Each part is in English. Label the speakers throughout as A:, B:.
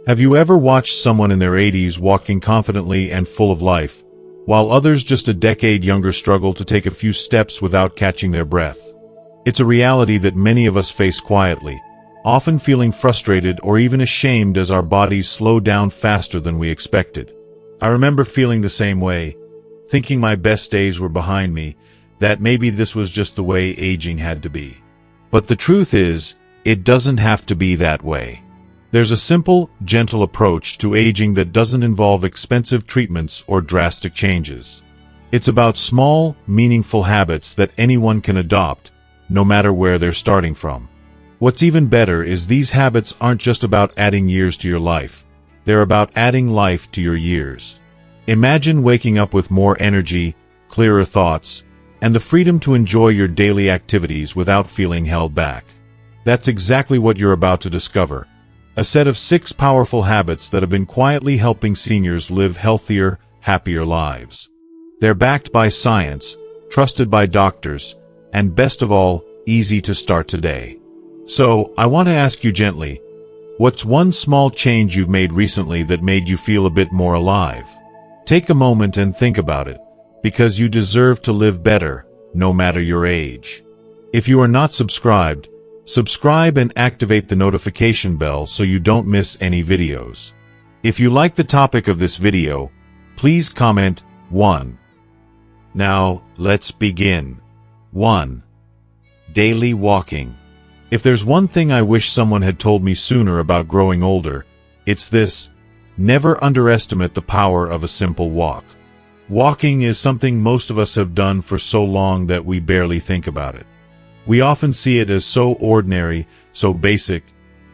A: Have you ever watched someone in their 80s walking confidently and full of life, while others just a decade younger struggle to take a few steps without catching their breath? It's a reality that many of us face quietly, often feeling frustrated or even ashamed as our bodies slow down faster than we expected. I remember feeling the same way, thinking my best days were behind me, that maybe this was just the way aging had to be. But the truth is, it doesn't have to be that way. There's a simple, gentle approach to aging that doesn't involve expensive treatments or drastic changes. It's about small, meaningful habits that anyone can adopt, no matter where they're starting from. What's even better is these habits aren't just about adding years to your life. They're about adding life to your years. Imagine waking up with more energy, clearer thoughts, and the freedom to enjoy your daily activities without feeling held back. That's exactly what you're about to discover. A set of 6 powerful habits that have been quietly helping seniors live healthier, happier lives. They're backed by science, trusted by doctors, and best of all, easy to start today. So, I want to ask you gently, what's one small change you've made recently that made you feel a bit more alive? Take a moment and think about it, because you deserve to live better, no matter your age. If you are not subscribed, subscribe and activate the notification bell so you don't miss any videos. If you like the topic of this video, please comment 1. Now, let's begin. 1. Daily walking. If there's one thing I wish someone had told me sooner about growing older, it's this: never underestimate the power of a simple walk. Walking is something most of us have done for so long that we barely think about it. We often see it as so ordinary, so basic,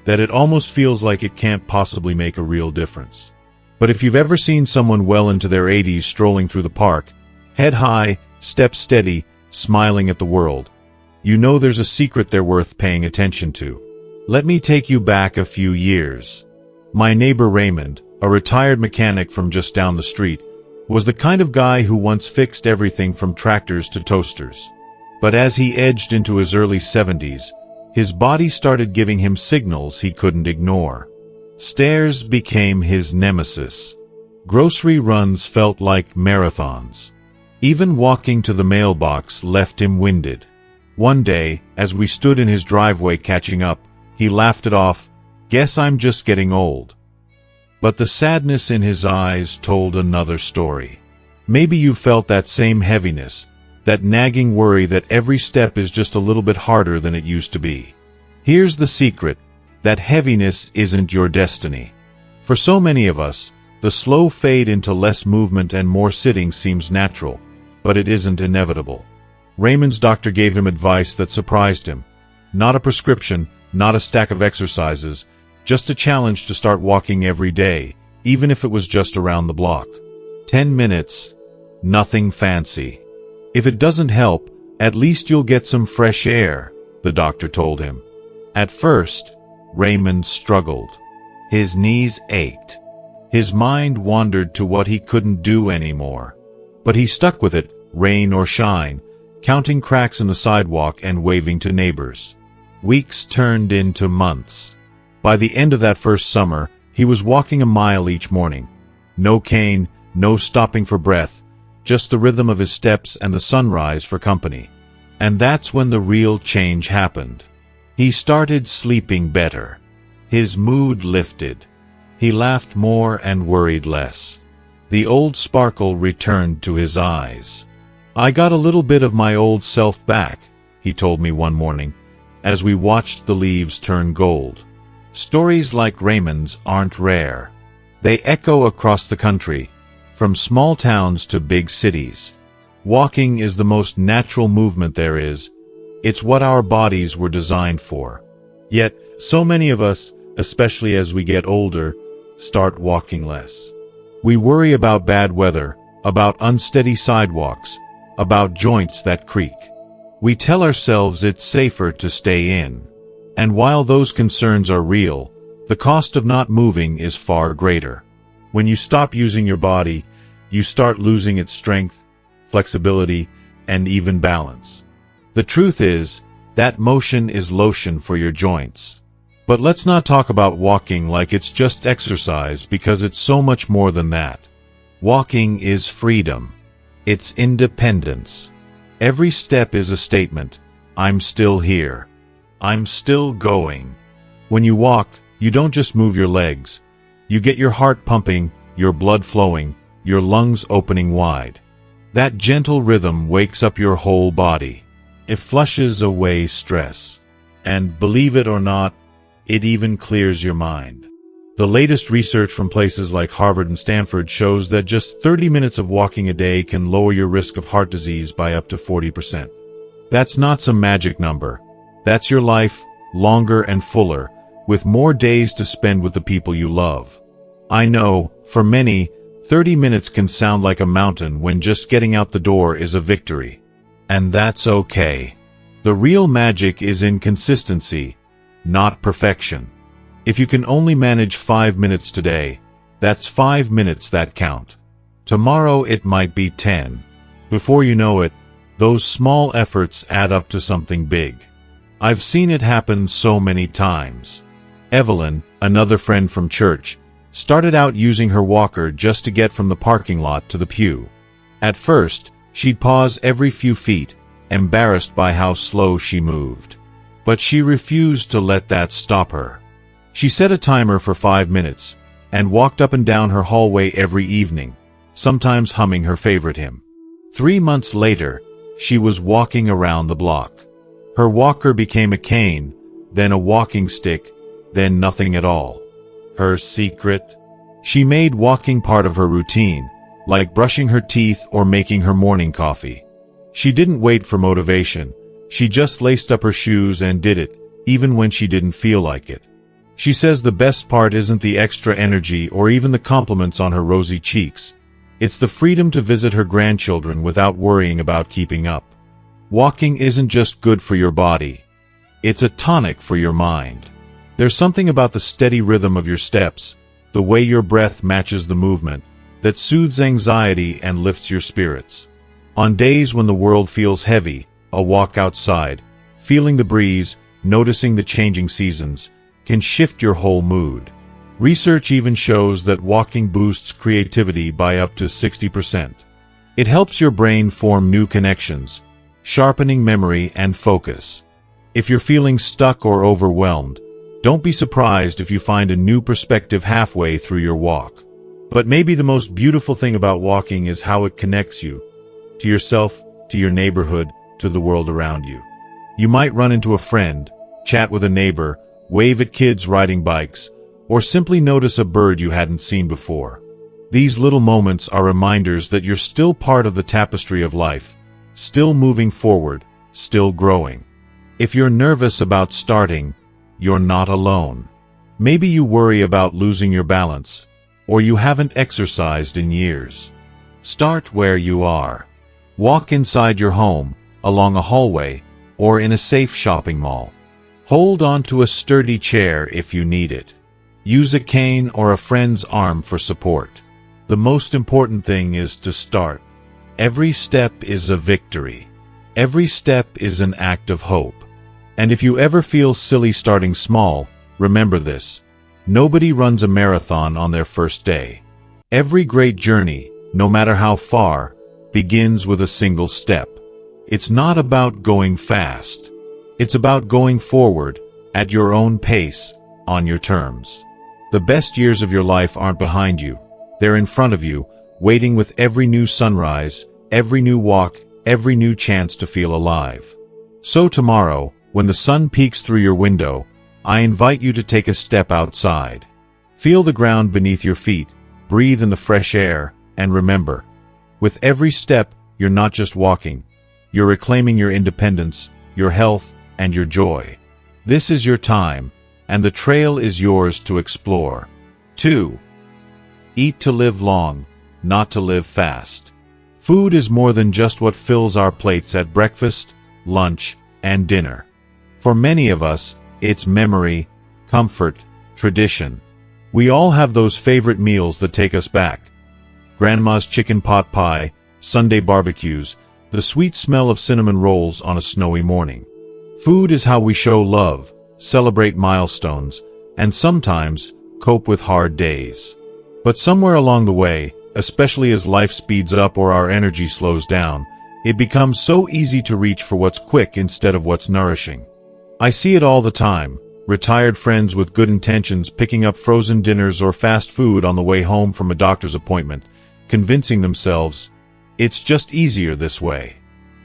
A: that it almost feels like it can't possibly make a real difference. But if you've ever seen someone well into their 80s strolling through the park, head high, step steady, smiling at the world, you know there's a secret they're worth paying attention to. Let me take you back a few years. My neighbor Raymond, a retired mechanic from just down the street, was the kind of guy who once fixed everything from tractors to toasters. But as he edged into his early 70s, his body started giving him signals he couldn't ignore. Stairs became his nemesis. Grocery runs felt like marathons. Even walking to the mailbox left him winded. One day, as we stood in his driveway catching up, he laughed it off, "Guess I'm just getting old." But the sadness in his eyes told another story. Maybe you felt that same heaviness, that nagging worry that every step is just a little bit harder than it used to be. Here's the secret: that heaviness isn't your destiny. For so many of us, the slow fade into less movement and more sitting seems natural, but it isn't inevitable. Raymond's doctor gave him advice that surprised him. Not a prescription, not a stack of exercises, just a challenge to start walking every day, even if it was just around the block. 10 minutes, nothing fancy. If it doesn't help, at least you'll get some fresh air, the doctor told him. At first, Raymond struggled. His knees ached. His mind wandered to what he couldn't do anymore. But he stuck with it, rain or shine, counting cracks in the sidewalk and waving to neighbors. Weeks turned into months. By the end of that first summer, he was walking a mile each morning. No cane, no stopping for breath, just the rhythm of his steps and the sunrise for company. And that's when the real change happened. He started sleeping better. His mood lifted. He laughed more and worried less. The old sparkle returned to his eyes. "I got a little bit of my old self back," he told me one morning, as we watched the leaves turn gold. Stories like Raymond's aren't rare. They echo across the country, from small towns to big cities. Walking is the most natural movement there is. It's what our bodies were designed for. Yet, so many of us, especially as we get older, start walking less. We worry about bad weather, about unsteady sidewalks, about joints that creak. We tell ourselves it's safer to stay in. And while those concerns are real, the cost of not moving is far greater. When you stop using your body, you start losing its strength, flexibility, and even balance. The truth is, that motion is lotion for your joints. But let's not talk about walking like it's just exercise, because it's so much more than that. Walking is freedom. It's independence. Every step is a statement. I'm still here. I'm still going. When you walk, you don't just move your legs. You get your heart pumping, your blood flowing, your lungs opening wide. That gentle rhythm wakes up your whole body. It flushes away stress. And believe it or not, it even clears your mind. The latest research from places like Harvard and Stanford shows that just 30 minutes of walking a day can lower your risk of heart disease by up to 40%. That's not some magic number. That's your life, longer and fuller, with more days to spend with the people you love. I know, for many, 30 minutes can sound like a mountain when just getting out the door is a victory. And that's okay. The real magic is in consistency, not perfection. If you can only manage 5 minutes today, that's 5 minutes that count. Tomorrow it might be 10. Before you know it, those small efforts add up to something big. I've seen it happen so many times. Evelyn, another friend from church, started out using her walker just to get from the parking lot to the pew. At first, she'd pause every few feet, embarrassed by how slow she moved. But she refused to let that stop her. She set a timer for 5 minutes, and walked up and down her hallway every evening, sometimes humming her favorite hymn. 3 months later, she was walking around the block. Her walker became a cane, then a walking stick, then nothing at all. Her secret? She made walking part of her routine, like brushing her teeth or making her morning coffee. She didn't wait for motivation. She just laced up her shoes and did it, even when she didn't feel like it. She says the best part isn't the extra energy or even the compliments on her rosy cheeks. It's the freedom to visit her grandchildren without worrying about keeping up. Walking isn't just good for your body. It's a tonic for your mind. There's something about the steady rhythm of your steps, the way your breath matches the movement, that soothes anxiety and lifts your spirits. On days when the world feels heavy, a walk outside, feeling the breeze, noticing the changing seasons, can shift your whole mood. Research even shows that walking boosts creativity by up to 60%. It helps your brain form new connections, sharpening memory and focus. If you're feeling stuck or overwhelmed, don't be surprised if you find a new perspective halfway through your walk. But maybe the most beautiful thing about walking is how it connects you, to yourself, to your neighborhood, to the world around you. You might run into a friend, chat with a neighbor, wave at kids riding bikes, or simply notice a bird you hadn't seen before. These little moments are reminders that you're still part of the tapestry of life, still moving forward, still growing. If you're nervous about starting, you're not alone. Maybe you worry about losing your balance, or you haven't exercised in years. Start where you are. Walk inside your home, along a hallway, or in a safe shopping mall. Hold on to a sturdy chair if you need it. Use a cane or a friend's arm for support. The most important thing is to start. Every step is a victory. Every step is an act of hope. And if you ever feel silly starting small, remember this: nobody runs a marathon on their first day. Every great journey, no matter how far, begins with a single step. It's not about going fast. It's about going forward, at your own pace, on your terms. The best years of your life aren't behind you. They're in front of you, waiting with every new sunrise, every new walk, every new chance to feel alive. So tomorrow, when the sun peeks through your window, I invite you to take a step outside. Feel the ground beneath your feet, breathe in the fresh air, and remember, with every step, you're not just walking. You're reclaiming your independence, your health, and your joy. This is your time, and the trail is yours to explore. 2. Eat to live long, not to live fast. Food is more than just what fills our plates at breakfast, lunch, and dinner. For many of us, it's memory, comfort, tradition. We all have those favorite meals that take us back. Grandma's chicken pot pie, Sunday barbecues, the sweet smell of cinnamon rolls on a snowy morning. Food is how we show love, celebrate milestones, and sometimes cope with hard days. But somewhere along the way, especially as life speeds up or our energy slows down, it becomes so easy to reach for what's quick instead of what's nourishing. I see it all the time. Retired friends with good intentions picking up frozen dinners or fast food on the way home from a doctor's appointment, convincing themselves, "It's just easier this way.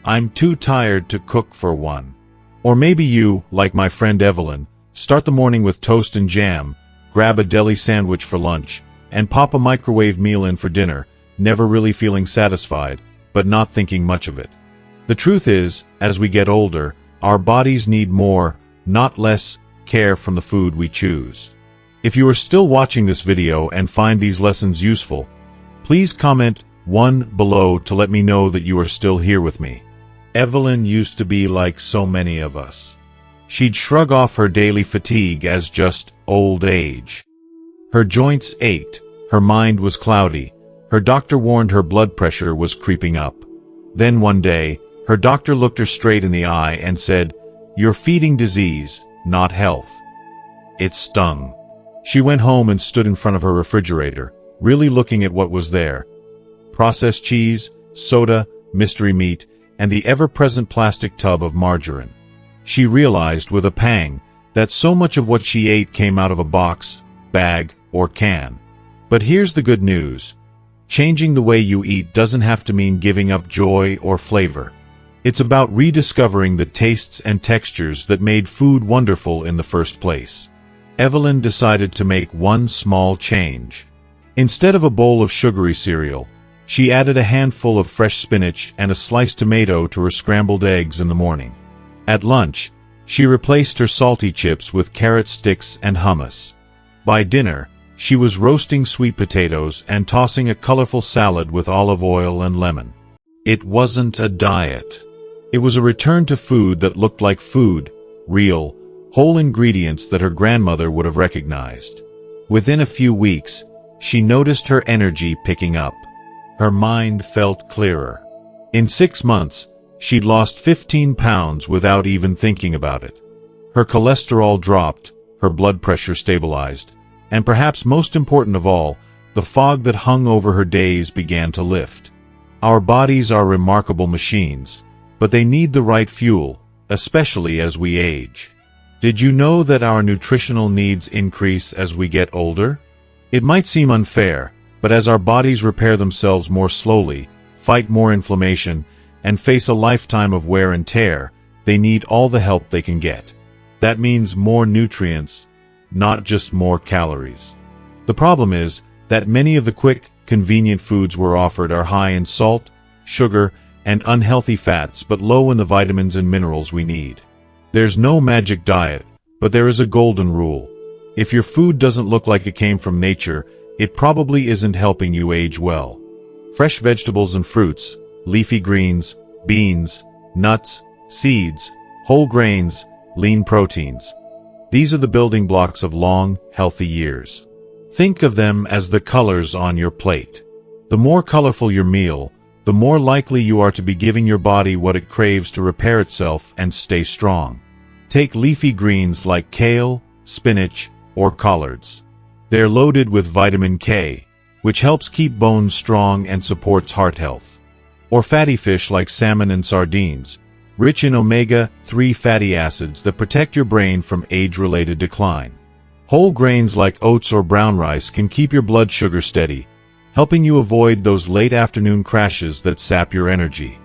A: I'm too tired to cook for one." Or maybe you, like my friend Evelyn, start the morning with toast and jam, grab a deli sandwich for lunch, and pop a microwave meal in for dinner, never really feeling satisfied, but not thinking much of it. The truth is, as we get older, our bodies need more, not less, care from the food we choose. If you are still watching this video and find these lessons useful, please comment 1 below to let me know that you are still here with me. Evelyn used to be like so many of us. She'd shrug off her daily fatigue as just old age. Her joints ached, her mind was cloudy, her doctor warned her blood pressure was creeping up. Then one day, her doctor looked her straight in the eye and said, "You're feeding disease, not health." It stung. She went home and stood in front of her refrigerator, really looking at what was there. Processed cheese, soda, mystery meat, and the ever-present plastic tub of margarine. She realized with a pang that so much of what she ate came out of a box, bag, or can. But here's the good news. Changing the way you eat doesn't have to mean giving up joy or flavor. It's about rediscovering the tastes and textures that made food wonderful in the first place. Evelyn decided to make one small change. Instead of a bowl of sugary cereal, she added a handful of fresh spinach and a sliced tomato to her scrambled eggs in the morning. At lunch, she replaced her salty chips with carrot sticks and hummus. By dinner, she was roasting sweet potatoes and tossing a colorful salad with olive oil and lemon. It wasn't a diet. It was a return to food that looked like food, real, whole ingredients that her grandmother would have recognized. Within a few weeks, she noticed her energy picking up. Her mind felt clearer. In 6 months, she'd lost 15 pounds without even thinking about it. Her cholesterol dropped, her blood pressure stabilized, and perhaps most important of all, the fog that hung over her days began to lift. Our bodies are remarkable machines, but they need the right fuel, especially as we age. Did you know that our nutritional needs increase as we get older? It might seem unfair, but as our bodies repair themselves more slowly, fight more inflammation, and face a lifetime of wear and tear, they need all the help they can get. That means more nutrients, not just more calories. The problem is that many of the quick, convenient foods we're offered are high in salt, sugar, and unhealthy fats but low in the vitamins and minerals we need. There's no magic diet, but there is a golden rule. If your food doesn't look like it came from nature, it probably isn't helping you age well. Fresh vegetables and fruits, leafy greens, beans, nuts, seeds, whole grains, lean proteins. These are the building blocks of long, healthy years. Think of them as the colors on your plate. The more colorful your meal, the more likely you are to be giving your body what it craves to repair itself and stay strong. Take leafy greens like kale, spinach, or collards. They're loaded with vitamin K, which helps keep bones strong and supports heart health. Or fatty fish like salmon and sardines, rich in omega-3 fatty acids that protect your brain from age-related decline. Whole grains like oats or brown rice can keep your blood sugar steady, helping you avoid those late afternoon crashes that sap your energy.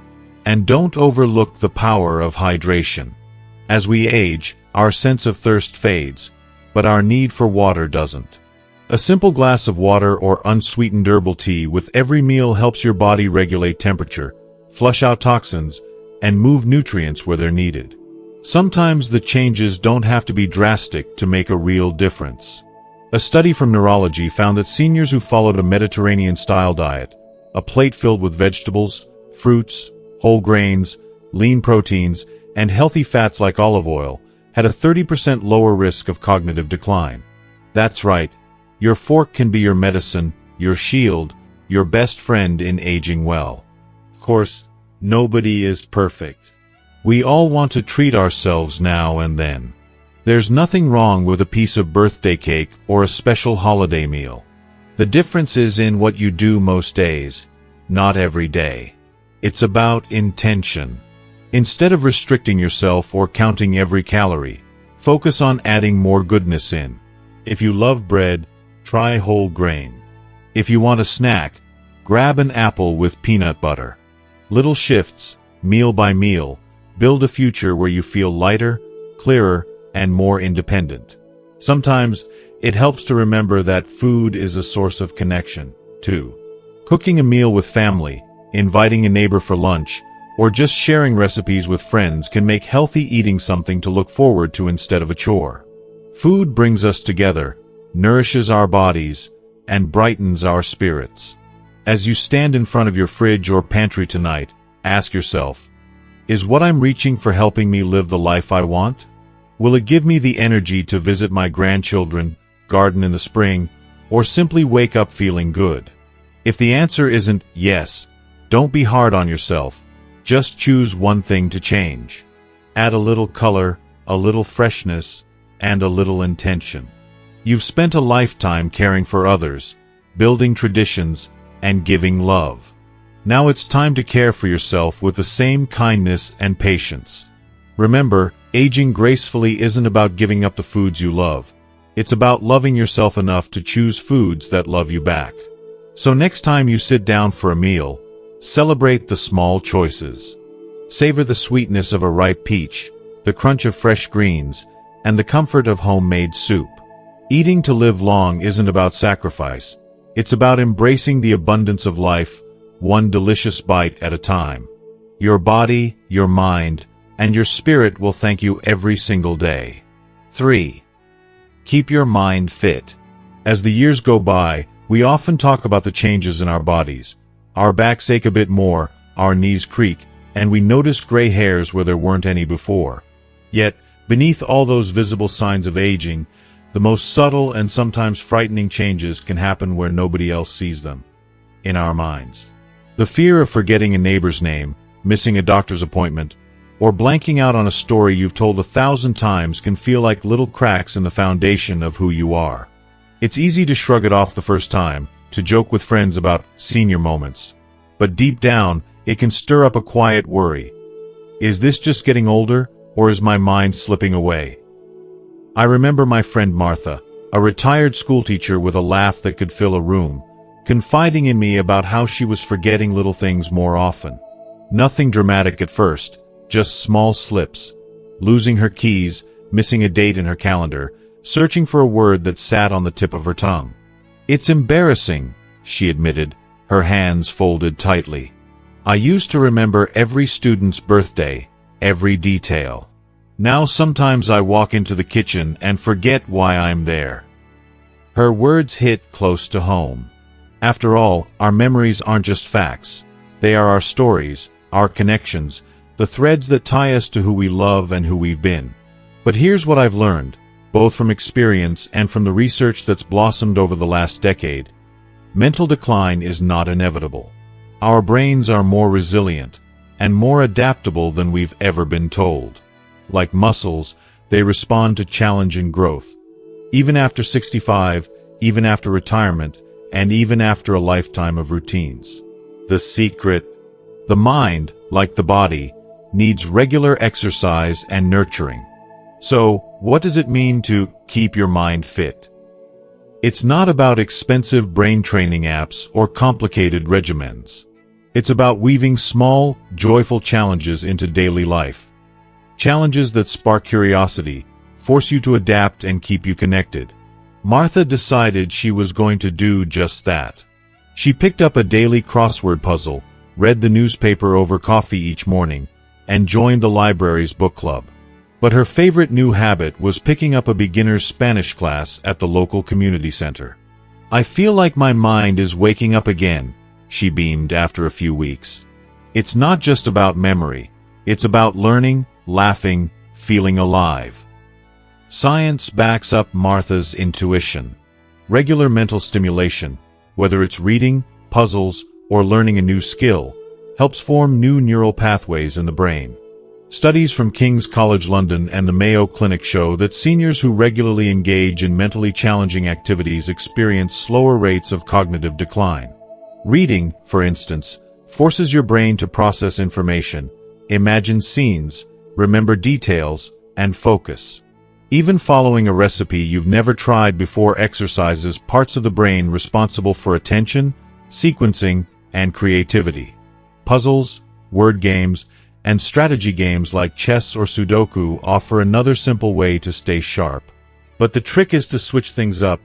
A: And don't overlook the power of hydration. As we age, our sense of thirst fades, but our need for water doesn't. A simple glass of water or unsweetened herbal tea with every meal helps your body regulate temperature, flush out toxins, and move nutrients where they're needed. Sometimes the changes don't have to be drastic to make a real difference. A study from neurology found that seniors who followed a Mediterranean-style diet, a plate filled with vegetables, fruits, whole grains, lean proteins, and healthy fats like olive oil, had a 30% lower risk of cognitive decline. That's right, your fork can be your medicine, your shield, your best friend in aging well. Of course, nobody is perfect. We all want to treat ourselves now and then. There's nothing wrong with a piece of birthday cake or a special holiday meal. The difference is in what you do most days, not every day. It's about intention. Instead of restricting yourself or counting every calorie, focus on adding more goodness in. If you love bread, try whole grain. If you want a snack, grab an apple with peanut butter. Little shifts, meal by meal, build a future where you feel lighter, clearer, and more independent. Sometimes, it helps to remember that food is a source of connection, too. Cooking a meal with family, inviting a neighbor for lunch, or just sharing recipes with friends can make healthy eating something to look forward to instead of a chore. Food brings us together, nourishes our bodies, and brightens our spirits. As you stand in front of your fridge or pantry tonight, ask yourself, is what I'm reaching for helping me live the life I want? Will it give me the energy to visit my grandchildren, garden in the spring, or simply wake up feeling good? If the answer isn't yes, don't be hard on yourself. Just choose one thing to change. Add a little color, a little freshness, and a little intention. You've spent a lifetime caring for others, building traditions, and giving love. Now it's time to care for yourself with the same kindness and patience. Remember, aging gracefully isn't about giving up the foods you love. It's about loving yourself enough to choose foods that love you back. So next time you sit down for a meal, celebrate the small choices. Savor the sweetness of a ripe peach, the crunch of fresh greens, and the comfort of homemade soup. Eating to live long isn't about sacrifice. It's about embracing the abundance of life, one delicious bite at a time. Your body, your mind, and your spirit will thank you every single day. 3. Keep your mind fit. As the years go by, we often talk about the changes in our bodies. Our backs ache a bit more, our knees creak, and we notice gray hairs where there weren't any before. Yet, beneath all those visible signs of aging, the most subtle and sometimes frightening changes can happen where nobody else sees them. In our minds. The fear of forgetting a neighbor's name, missing a doctor's appointment, or blanking out on a story you've told 1,000 times can feel like little cracks in the foundation of who you are. It's easy to shrug it off the first time, to joke with friends about senior moments. But deep down, it can stir up a quiet worry. Is this just getting older, or is my mind slipping away? I remember my friend Martha, a retired schoolteacher with a laugh that could fill a room, confiding in me about how she was forgetting little things more often. Nothing dramatic at first, just small slips. Losing her keys, missing a date in her calendar, searching for a word that sat on the tip of her tongue. It's embarrassing, she admitted, her hands folded tightly. I used to remember every student's birthday, every detail. Now sometimes I walk into the kitchen and forget why I'm there. Her words hit close to home. After all, our memories aren't just facts. They are our stories, our connections, the threads that tie us to who we love and who we've been. But here's what I've learned, both from experience and from the research that's blossomed over the last decade. Mental decline is not inevitable. Our brains are more resilient and more adaptable than we've ever been told. Like muscles, they respond to challenge and growth. Even after 65, even after retirement, and even after a lifetime of routines. The secret: the mind, like the body, needs regular exercise and nurturing. So, what does it mean to keep your mind fit? It's not about expensive brain training apps or complicated regimens. It's about weaving small, joyful challenges into daily life. Challenges that spark curiosity, force you to adapt and keep you connected. Martha decided she was going to do just that. She picked up a daily crossword puzzle, read the newspaper over coffee each morning, and joined the library's book club. But her favorite new habit was picking up a beginner's Spanish class at the local community center. I feel like my mind is waking up again, she beamed after a few weeks. It's not just about memory. It's about learning, laughing, feeling alive. Science backs up Martha's intuition. Regular mental stimulation, whether it's reading, puzzles, or learning a new skill, helps form new neural pathways in the brain. Studies from King's College London and the Mayo Clinic show that seniors who regularly engage in mentally challenging activities experience slower rates of cognitive decline. Reading, for instance, forces your brain to process information, imagine scenes, remember details, and focus. Even following a recipe you've never tried before exercises parts of the brain responsible for attention, sequencing, and creativity. Puzzles, word games, and strategy games like chess or Sudoku offer another simple way to stay sharp. But the trick is to switch things up.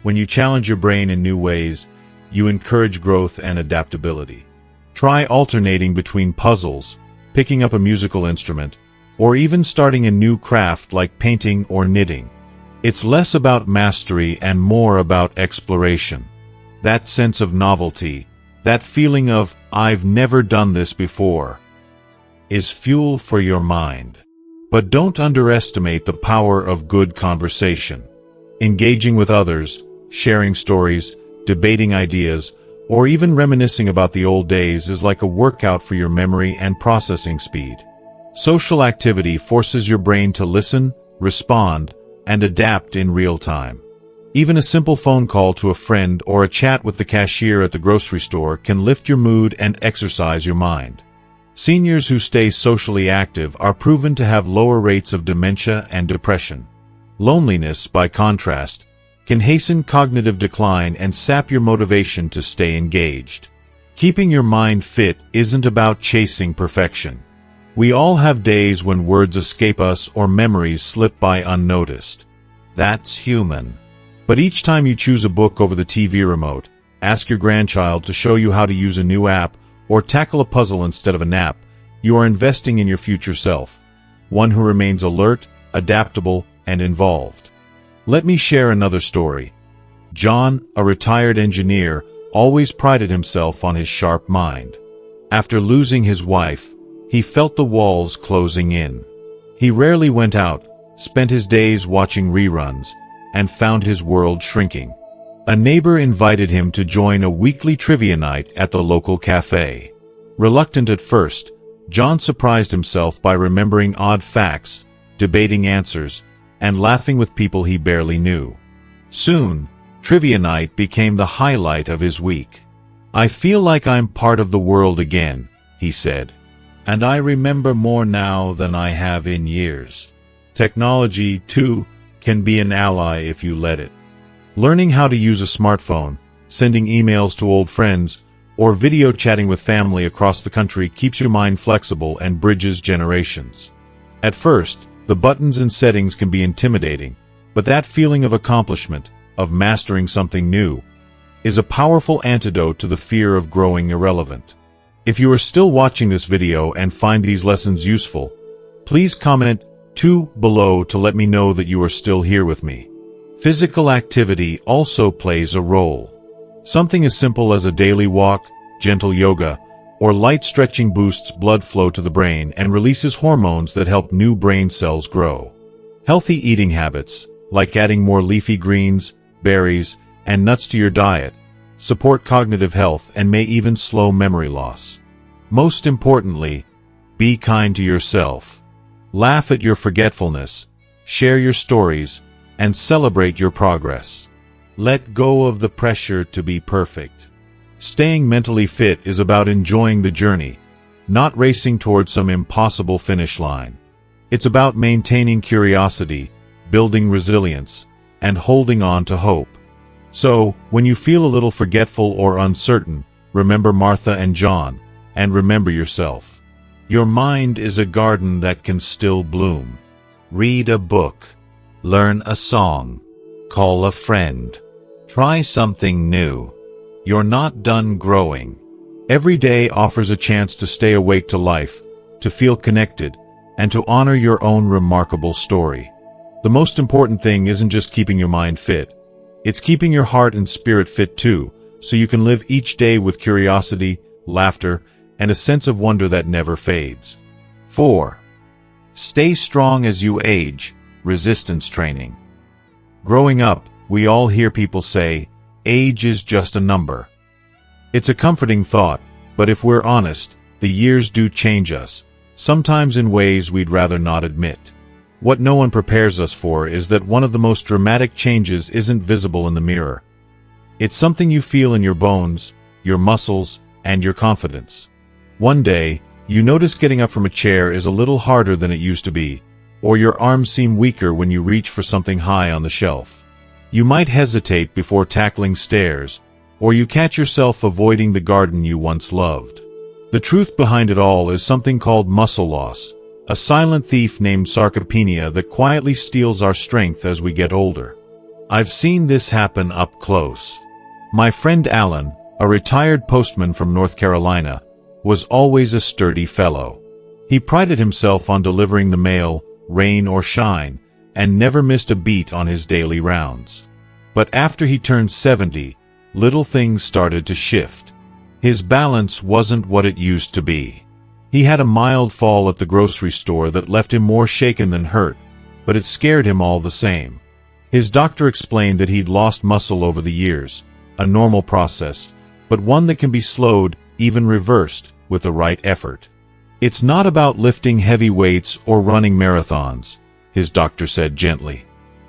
A: When you challenge your brain in new ways, you encourage growth and adaptability. Try alternating between puzzles, picking up a musical instrument, or even starting a new craft like painting or knitting. It's less about mastery and more about exploration. That sense of novelty, that feeling of, "I've never done this before," is fuel for your mind. But don't underestimate the power of good conversation. Engaging with others, sharing stories, debating ideas, or even reminiscing about the old days is like a workout for your memory and processing speed. Social activity forces your brain to listen, respond, and adapt in real time. Even a simple phone call to a friend or a chat with the cashier at the grocery store can lift your mood and exercise your mind. Seniors who stay socially active are proven to have lower rates of dementia and depression. Loneliness, by contrast, can hasten cognitive decline and sap your motivation to stay engaged. Keeping your mind fit isn't about chasing perfection. We all have days when words escape us or memories slip by unnoticed. That's human. But each time you choose a book over the TV remote, ask your grandchild to show you how to use a new app, or tackle a puzzle instead of a nap, you are investing in your future self, one who remains alert, adaptable, and involved. Let me share another story. John, a retired engineer, always prided himself on his sharp mind. After losing his wife, he felt the walls closing in. He rarely went out, spent his days watching reruns, and found his world shrinking. A neighbor invited him to join a weekly trivia night at the local cafe. Reluctant at first, John surprised himself by remembering odd facts, debating answers, and laughing with people he barely knew. Soon, trivia night became the highlight of his week. "I feel like I'm part of the world again," he said. "And I remember more now than I have in years." Technology, too, can be an ally if you let it. Learning how to use a smartphone, sending emails to old friends, or video chatting with family across the country keeps your mind flexible and bridges generations. At first, the buttons and settings can be intimidating, but that feeling of accomplishment, of mastering something new, is a powerful antidote to the fear of growing irrelevant. If you are still watching this video and find these lessons useful, please comment 2 below to let me know that you are still here with me. Physical activity also plays a role. Something as simple as a daily walk, gentle yoga, or light stretching boosts blood flow to the brain and releases hormones that help new brain cells grow. Healthy eating habits, like adding more leafy greens, berries, and nuts to your diet, support cognitive health and may even slow memory loss. Most importantly, be kind to yourself. Laugh at your forgetfulness, share your stories, and celebrate your progress. Let go of the pressure to be perfect. Staying mentally fit is about enjoying the journey, not racing towards some impossible finish line. It's about maintaining curiosity, building resilience, and holding on to hope. So, when you feel a little forgetful or uncertain, remember Martha and John, and remember yourself. Your mind is a garden that can still bloom. Read a book. Learn a song. Call a friend. Try something new. You're not done growing. Every day offers a chance to stay awake to life, to feel connected, and to honor your own remarkable story. The most important thing isn't just keeping your mind fit. It's keeping your heart and spirit fit too, so you can live each day with curiosity, laughter, and a sense of wonder that never fades. 4. Stay strong as you age. Resistance training. Growing up, we all hear people say, age is just a number. It's a comforting thought, but if we're honest, the years do change us, sometimes in ways we'd rather not admit. What no one prepares us for is that one of the most dramatic changes isn't visible in the mirror. It's something you feel in your bones, your muscles, and your confidence. One day, you notice getting up from a chair is a little harder than it used to be, or your arms seem weaker when you reach for something high on the shelf. You might hesitate before tackling stairs, or you catch yourself avoiding the garden you once loved. The truth behind it all is something called muscle loss, a silent thief named sarcopenia that quietly steals our strength as we get older. I've seen this happen up close. My friend Alan, a retired postman from North Carolina, was always a sturdy fellow. He prided himself on delivering the mail, rain or shine, and never missed a beat on his daily rounds. But after he turned 70, little things started to shift. His balance wasn't what it used to be. He had a mild fall at the grocery store that left him more shaken than hurt, but it scared him all the same. His doctor explained that he'd lost muscle over the years, a normal process, but one that can be slowed, even reversed, with the right effort. It's not about lifting heavy weights or running marathons, his doctor said gently.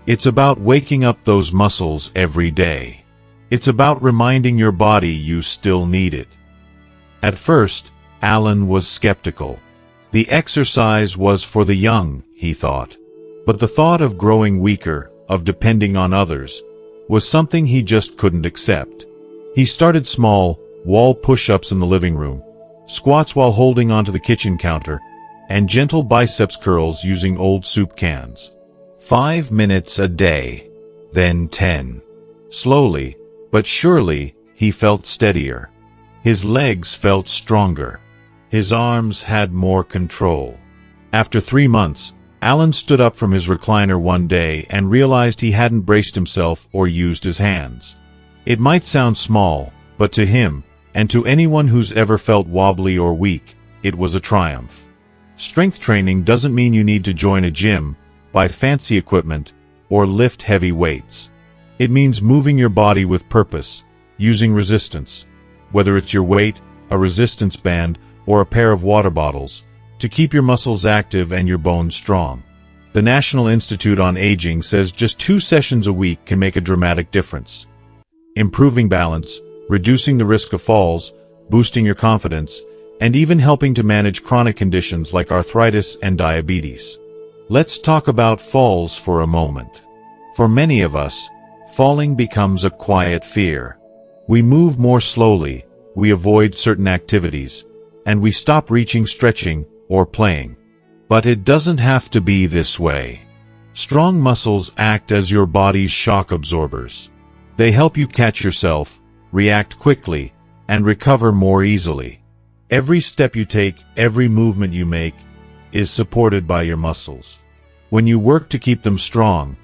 A: It's about waking up those muscles every day. It's about reminding your body you still need it. At first, Alan was skeptical. The exercise was for the young, he thought. But the thought of growing weaker, of depending on others, was something he just couldn't accept. He started small, wall push-ups in the living room, squats while holding onto the kitchen counter, and gentle biceps curls using old soup cans. 5 minutes a day, then 10. Slowly, but surely, he felt steadier. His legs felt stronger. His arms had more control. After 3 months, Alan stood up from his recliner one day and realized he hadn't braced himself or used his hands. It might sound small, but to him, and to anyone who's ever felt wobbly or weak, it was a triumph. Strength training doesn't mean you need to join a gym, buy fancy equipment, or lift heavy weights. It means moving your body with purpose, using resistance, whether it's your weight, a resistance band, or a pair of water bottles, to keep your muscles active and your bones strong. The National Institute on Aging says just 2 sessions a week can make a dramatic difference. Improving balance, reducing the risk of falls, boosting your confidence, and even helping to manage chronic conditions like arthritis and diabetes. Let's talk about falls for a moment. For many of us, falling becomes a quiet fear. We move more slowly, we avoid certain activities, and we stop reaching, stretching, or playing. But it doesn't have to be this way. Strong muscles act as your body's shock absorbers. They help you catch yourself, react quickly, and recover more easily. Every step you take, every movement you make, is supported by your muscles. When you work to keep them strong,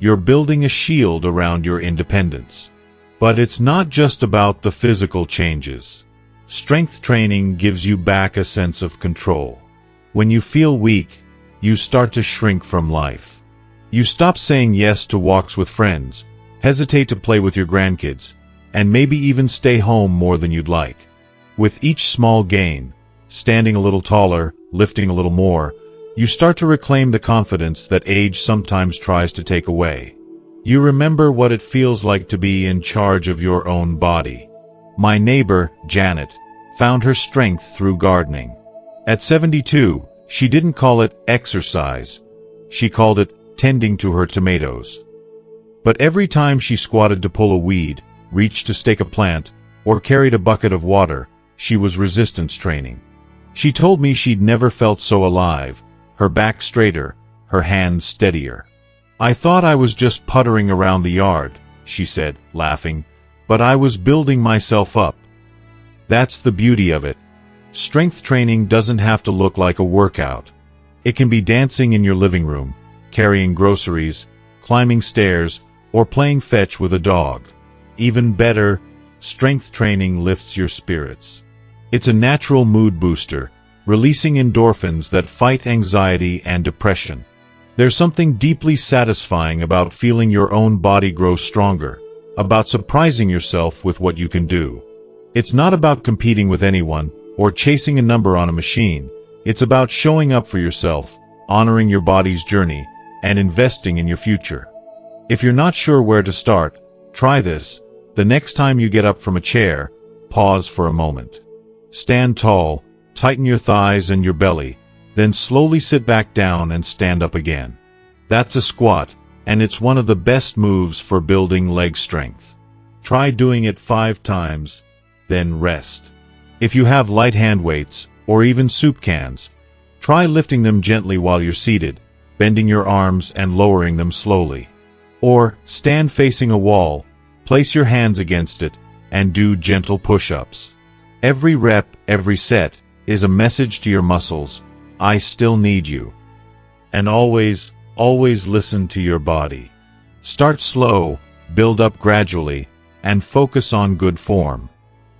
A: you're building a shield around your independence. But it's not just about the physical changes. Strength training gives you back a sense of control. When you feel weak, you start to shrink from life. You stop saying yes to walks with friends, hesitate to play with your grandkids, and maybe even stay home more than you'd like. With each small gain, standing a little taller, lifting a little more, you start to reclaim the confidence that age sometimes tries to take away. You remember what it feels like to be in charge of your own body. My neighbor, Janet, found her strength through gardening. At 72, she didn't call it exercise. She called it tending to her tomatoes. But every time she squatted to pull a weed, reached to stake a plant, or carried a bucket of water, she was resistance training. She told me she'd never felt so alive, her back straighter, her hands steadier. I thought I was just puttering around the yard, she said, laughing, but I was building myself up. That's the beauty of it. Strength training doesn't have to look like a workout. It can be dancing in your living room, carrying groceries, climbing stairs, or playing fetch with a dog. Even better, strength training lifts your spirits. It's a natural mood booster, releasing endorphins that fight anxiety and depression. There's something deeply satisfying about feeling your own body grow stronger, about surprising yourself with what you can do. It's not about competing with anyone or chasing a number on a machine. It's about showing up for yourself, honoring your body's journey, and investing in your future. If you're not sure where to start, try this. The next time you get up from a chair, pause for a moment. Stand tall, tighten your thighs and your belly, then slowly sit back down and stand up again. That's a squat, and it's one of the best moves for building leg strength. Try doing it 5 times, then rest. If you have light hand weights, or even soup cans, try lifting them gently while you're seated, bending your arms and lowering them slowly. Or, stand facing a wall, place your hands against it, and do gentle push-ups. Every rep, every set, is a message to your muscles, I still need you. And always listen to your body. Start slow, build up gradually, and focus on good form.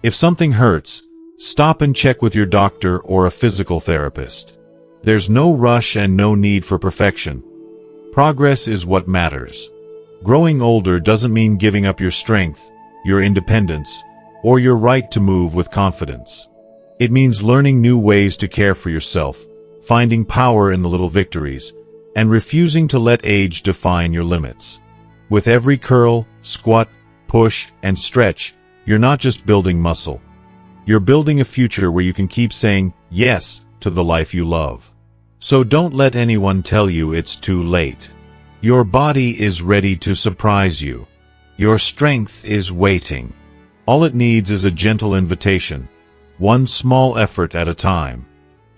A: If something hurts, stop and check with your doctor or a physical therapist. There's no rush and no need for perfection. Progress is what matters. Growing older doesn't mean giving up your strength, your independence, or your right to move with confidence. It means learning new ways to care for yourself, finding power in the little victories, and refusing to let age define your limits. With every curl, squat, push, and stretch, you're not just building muscle. You're building a future where you can keep saying yes to the life you love. So don't let anyone tell you it's too late. Your body is ready to surprise you. Your strength is waiting. All it needs is a gentle invitation, one small effort at a time.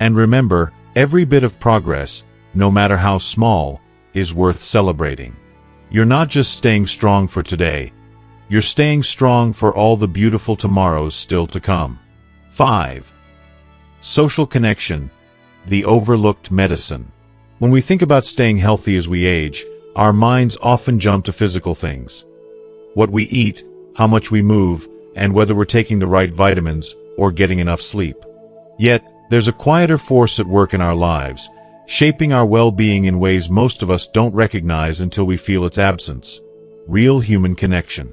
A: And remember, every bit of progress, no matter how small, is worth celebrating. You're not just staying strong for today. You're staying strong for all the beautiful tomorrows still to come. 5. Social connection, the overlooked medicine. When we think about staying healthy as we age, our minds often jump to physical things. What we eat, how much we move, and whether we're taking the right vitamins or getting enough sleep. Yet, there's a quieter force at work in our lives, shaping our well-being in ways most of us don't recognize until we feel its absence. Real human connection.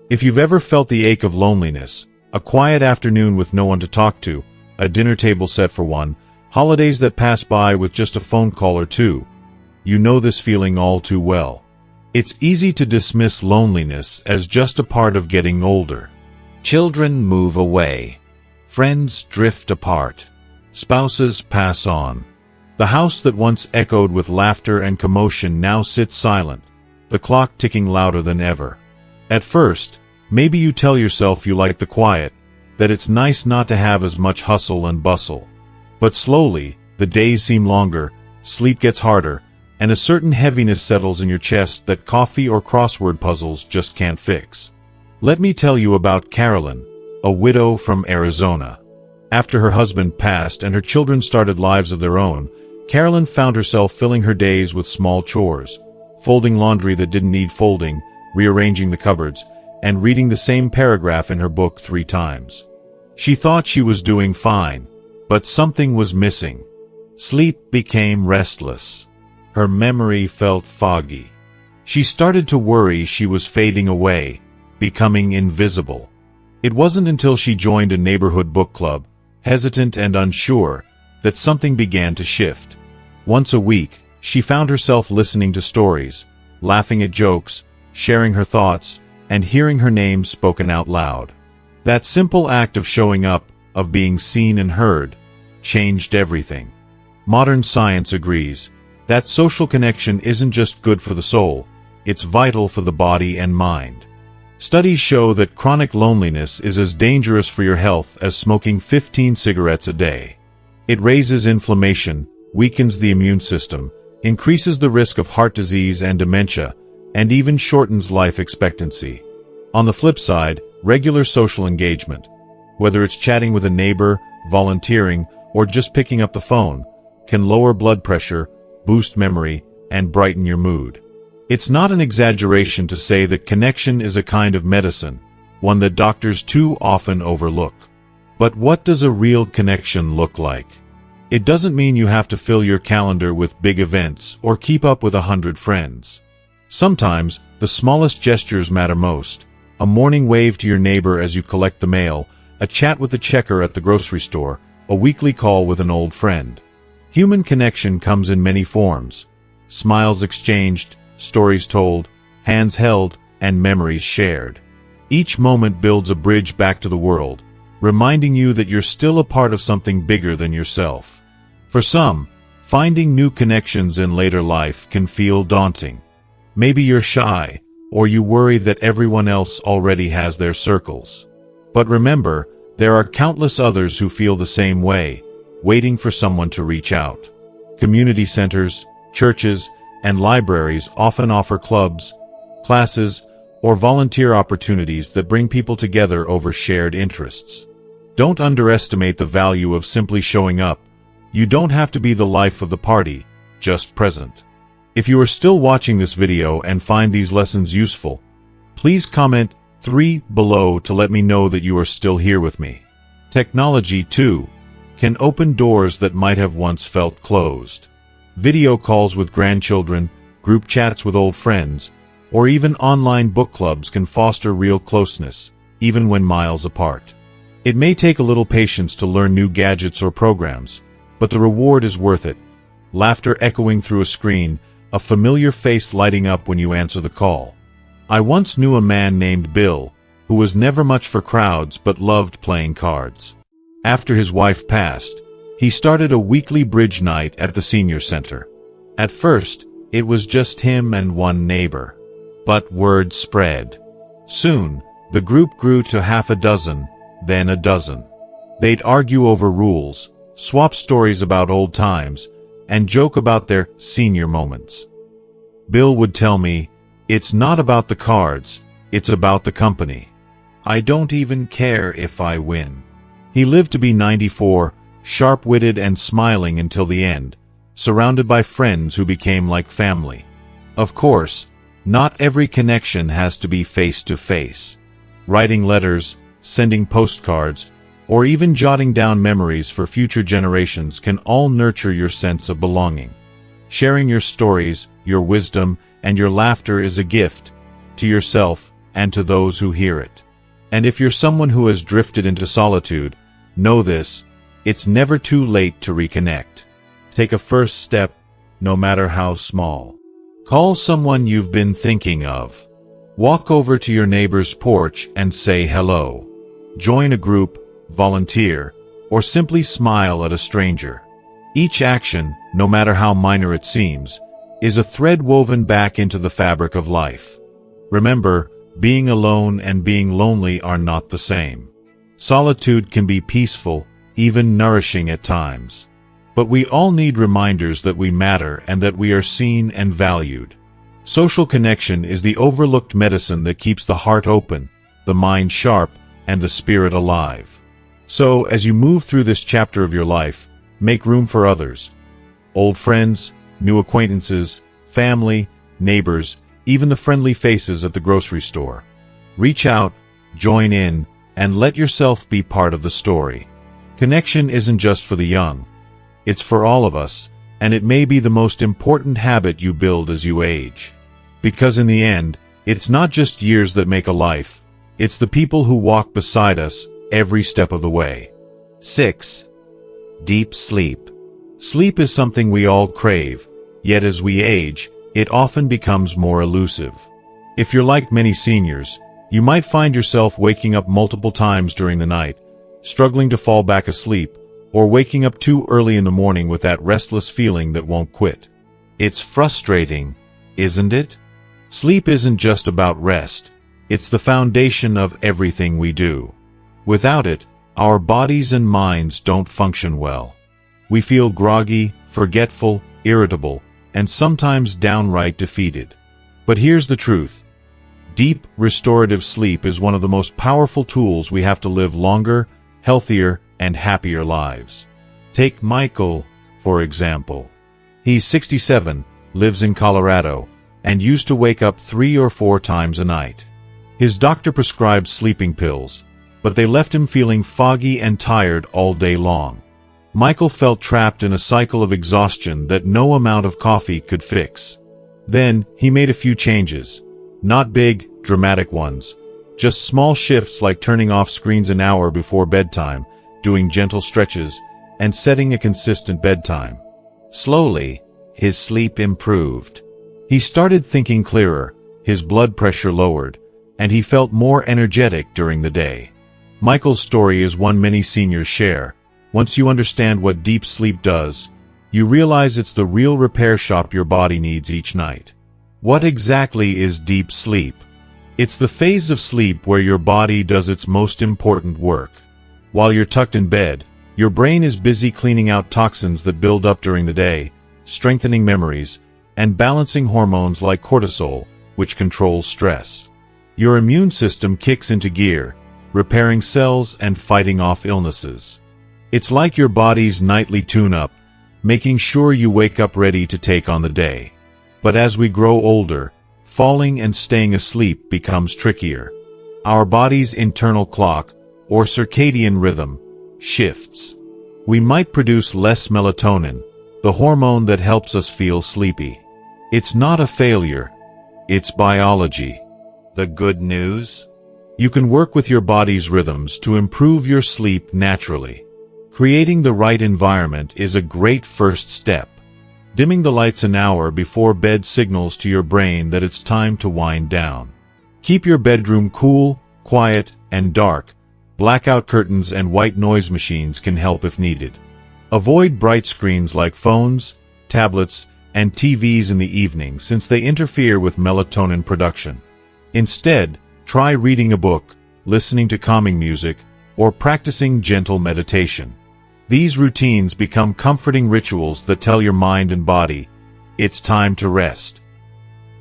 A: If you've ever felt the ache of loneliness, a quiet afternoon with no one to talk to, a dinner table set for one, holidays that pass by with just a phone call or two, you know this feeling all too well. It's easy to dismiss loneliness as just a part of getting older. Children move away. Friends drift apart. Spouses pass on. The house that once echoed with laughter and commotion now sits silent, the clock ticking louder than ever. At first, maybe you tell yourself you like the quiet, that it's nice not to have as much hustle and bustle. But slowly, the days seem longer, sleep gets harder, and a certain heaviness settles in your chest that coffee or crossword puzzles just can't fix. Let me tell you about Carolyn, a widow from Arizona. After her husband passed and her children started lives of their own, Carolyn found herself filling her days with small chores, folding laundry that didn't need folding, rearranging the cupboards, and reading the same paragraph in her book 3 times. She thought she was doing fine, but something was missing. Sleep became restless. Her memory felt foggy. She started to worry she was fading away, becoming invisible. It wasn't until she joined a neighborhood book club, hesitant and unsure, that something began to shift. Once a week, she found herself listening to stories, laughing at jokes, sharing her thoughts, and hearing her name spoken out loud. That simple act of showing up, of being seen and heard, changed everything. Modern science agrees that social connection isn't just good for the soul, it's vital for the body and mind. Studies show that chronic loneliness is as dangerous for your health as smoking 15 cigarettes a day. It raises inflammation, weakens the immune system, increases the risk of heart disease and dementia, and even shortens life expectancy. On the flip side, regular social engagement, whether it's chatting with a neighbor, volunteering, or just picking up the phone, can lower blood pressure, boost memory, and brighten your mood. It's not an exaggeration to say that connection is a kind of medicine, one that doctors too often overlook. But what does a real connection look like? It doesn't mean you have to fill your calendar with big events or keep up with 100 friends. Sometimes, the smallest gestures matter most. A morning wave to your neighbor as you collect the mail, a chat with the checker at the grocery store, a weekly call with an old friend. Human connection comes in many forms: smiles exchanged, stories told, hands held, and memories shared. Each moment builds a bridge back to the world, reminding you that you're still a part of something bigger than yourself. For some, finding new connections in later life can feel daunting. Maybe you're shy, or you worry that everyone else already has their circles. But remember, there are countless others who feel the same way, waiting for someone to reach out. Community centers, churches, and libraries often offer clubs, classes, or volunteer opportunities that bring people together over shared interests. Don't underestimate the value of simply showing up. You don't have to be the life of the party, just present. If you are still watching this video and find these lessons useful, please comment 3 below to let me know that you are still here with me. Technology, too, can open doors that might have once felt closed. Video calls with grandchildren, group chats with old friends, or even online book clubs can foster real closeness, even when miles apart. It may take a little patience to learn new gadgets or programs, but the reward is worth it. Laughter echoing through a screen, a familiar face lighting up when you answer the call. I once knew a man named Bill, who was never much for crowds but loved playing cards. After his wife passed, he started a weekly bridge night at the senior center. At first, it was just him and one neighbor. But word spread. Soon, the group grew to half a dozen, then a dozen. They'd argue over rules, swap stories about old times, and joke about their senior moments. Bill would tell me, "It's not about the cards, it's about the company. I don't even care if I win." He lived to be 94, sharp-witted and smiling until the end, surrounded by friends who became like family. Of course, not every connection has to be face-to-face. Writing letters, sending postcards, or even jotting down memories for future generations can all nurture your sense of belonging. Sharing your stories, your wisdom, and your laughter is a gift to yourself and to those who hear it. And if you're someone who has drifted into solitude, know this: it's never too late to reconnect. Take a first step, no matter how small. Call someone you've been thinking of. Walk over to your neighbor's porch and say hello. Join a group, volunteer, or simply smile at a stranger. Each action, no matter how minor it seems, is a thread woven back into the fabric of life. Remember, being alone and being lonely are not the same. Solitude can be peaceful, even nourishing at times. But we all need reminders that we matter and that we are seen and valued. Social connection is the overlooked medicine that keeps the heart open, the mind sharp, and the spirit alive. So, as you move through this chapter of your life, make room for others. Old friends, new acquaintances, family, neighbors, even the friendly faces at the grocery store. Reach out, join in, and let yourself be part of the story. Connection isn't just for the young. It's for all of us, and it may be the most important habit you build as you age. Because in the end, it's not just years that make a life, it's the people who walk beside us every step of the way. 6. Deep sleep. Sleep is something we all crave, yet as we age, it often becomes more elusive. If you're like many seniors, you might find yourself waking up multiple times during the night, struggling to fall back asleep, or waking up too early in the morning with that restless feeling that won't quit. It's frustrating, isn't it? Sleep isn't just about rest. It's the foundation of everything we do. Without it, our bodies and minds don't function well. We feel groggy, forgetful, irritable, and sometimes downright defeated. But here's the truth. Deep, restorative sleep is one of the most powerful tools we have to live longer, healthier, and happier lives. Take Michael, for example. He's 67, lives in Colorado, and used to wake up 3 or 4 times a night. His doctor prescribed sleeping pills, but they left him feeling foggy and tired all day long. Michael felt trapped in a cycle of exhaustion that no amount of coffee could fix. Then, he made a few changes. Not big, dramatic ones. Just small shifts like turning off screens an hour before bedtime, doing gentle stretches, and setting a consistent bedtime. Slowly, his sleep improved. He started thinking clearer, his blood pressure lowered, and he felt more energetic during the day. Michael's story is one many seniors share. Once you understand what deep sleep does, you realize it's the real repair shop your body needs each night. What exactly is deep sleep? It's the phase of sleep where your body does its most important work. While you're tucked in bed, your brain is busy cleaning out toxins that build up during the day, strengthening memories, and balancing hormones like cortisol, which controls stress. Your immune system kicks into gear, repairing cells and fighting off illnesses. It's like your body's nightly tune-up, making sure you wake up ready to take on the day. But as we grow older, falling and staying asleep becomes trickier. Our body's internal clock, or circadian rhythm, shifts. We might produce less melatonin, the hormone that helps us feel sleepy. It's not a failure, it's biology. The good news? You can work with your body's rhythms to improve your sleep naturally. Creating the right environment is a great first step. Dimming the lights an hour before bed signals to your brain that it's time to wind down. Keep your bedroom cool, quiet, and dark. Blackout curtains and white noise machines can help if needed. Avoid bright screens like phones, tablets, and TVs in the evening since they interfere with melatonin production. Instead, try reading a book, listening to calming music, or practicing gentle meditation. These routines become comforting rituals that tell your mind and body, it's time to rest.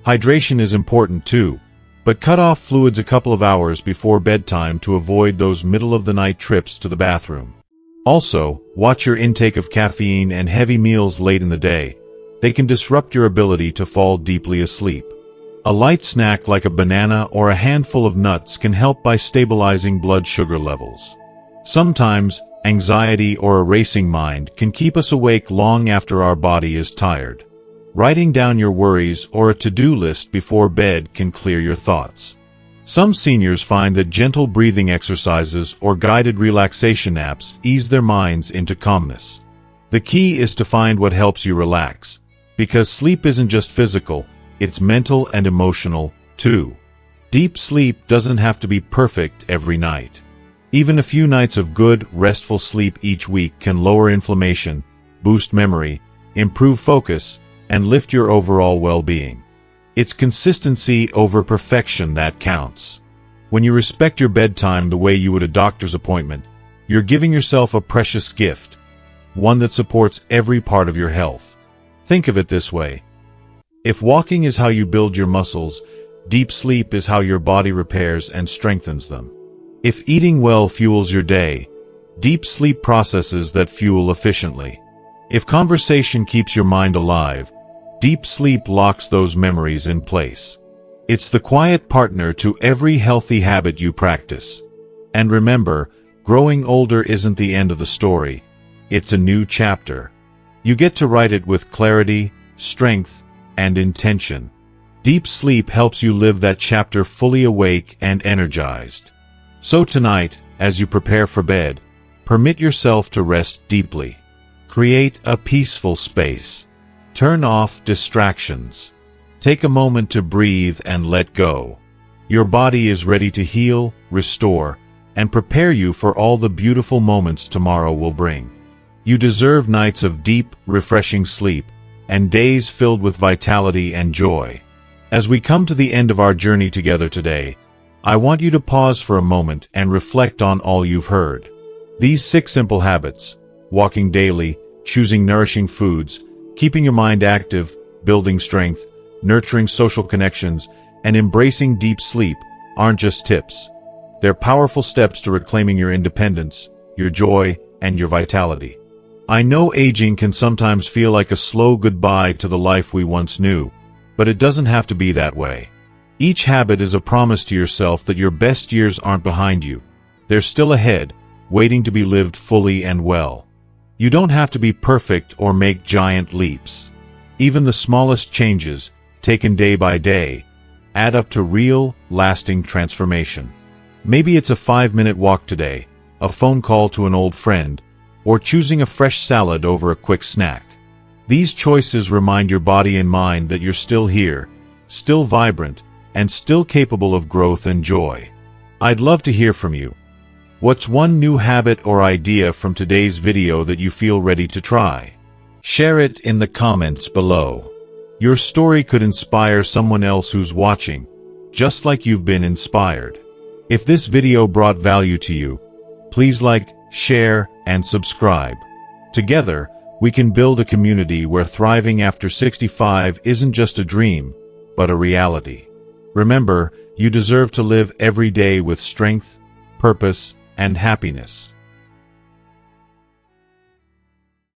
A: Hydration is important too, but cut off fluids a couple of hours before bedtime to avoid those middle-of-the-night trips to the bathroom. Also, watch your intake of caffeine and heavy meals late in the day. They can disrupt your ability to fall deeply asleep. A light snack like a banana or a handful of nuts can help by stabilizing blood sugar levels. Sometimes, anxiety or a racing mind can keep us awake long after our body is tired. Writing down your worries or a to-do list before bed can clear your thoughts. Some seniors find that gentle breathing exercises or guided relaxation apps ease their minds into calmness. The key is to find what helps you relax, because sleep isn't just physical, it's mental and emotional, too. Deep sleep doesn't have to be perfect every night. Even a few nights of good, restful sleep each week can lower inflammation, boost memory, improve focus, and lift your overall well-being. It's consistency over perfection that counts. When you respect your bedtime the way you would a doctor's appointment, you're giving yourself a precious gift, one that supports every part of your health. Think of it this way. If walking is how you build your muscles, deep sleep is how your body repairs and strengthens them. If eating well fuels your day, deep sleep processes that fuel efficiently. If conversation keeps your mind alive, deep sleep locks those memories in place. It's the quiet partner to every healthy habit you practice. And remember, growing older isn't the end of the story. It's a new chapter. You get to write it with clarity, strength, and intention. Deep sleep helps you live that chapter fully awake and energized. So tonight, as you prepare for bed, permit yourself to rest deeply. Create a peaceful space. Turn off distractions. Take a moment to breathe and let go. Your body is ready to heal, restore, and prepare you for all the beautiful moments tomorrow will bring. You deserve nights of deep, refreshing sleep, and days filled with vitality and joy. As we come to the end of our journey together today, I want you to pause for a moment and reflect on all you've heard. These 6 simple habits, walking daily, choosing nourishing foods, keeping your mind active, building strength, nurturing social connections, and embracing deep sleep, aren't just tips. They're powerful steps to reclaiming your independence, your joy, and your vitality. I know aging can sometimes feel like a slow goodbye to the life we once knew, but it doesn't have to be that way. Each habit is a promise to yourself that your best years aren't behind you. They're still ahead, waiting to be lived fully and well. You don't have to be perfect or make giant leaps. Even the smallest changes, taken day by day, add up to real, lasting transformation. Maybe it's a 5-minute walk today, a phone call to an old friend, or choosing a fresh salad over a quick snack. These choices remind your body and mind that you're still here, still vibrant, and still capable of growth and joy. I'd love to hear from you. What's one new habit or idea from today's video that you feel ready to try? Share it in the comments below. Your story could inspire someone else who's watching, just like you've been inspired. If this video brought value to you, please like, share, and subscribe. Together, we can build a community where thriving after 65 isn't just a dream, but a reality. Remember, you deserve to live every day with strength, purpose, and happiness.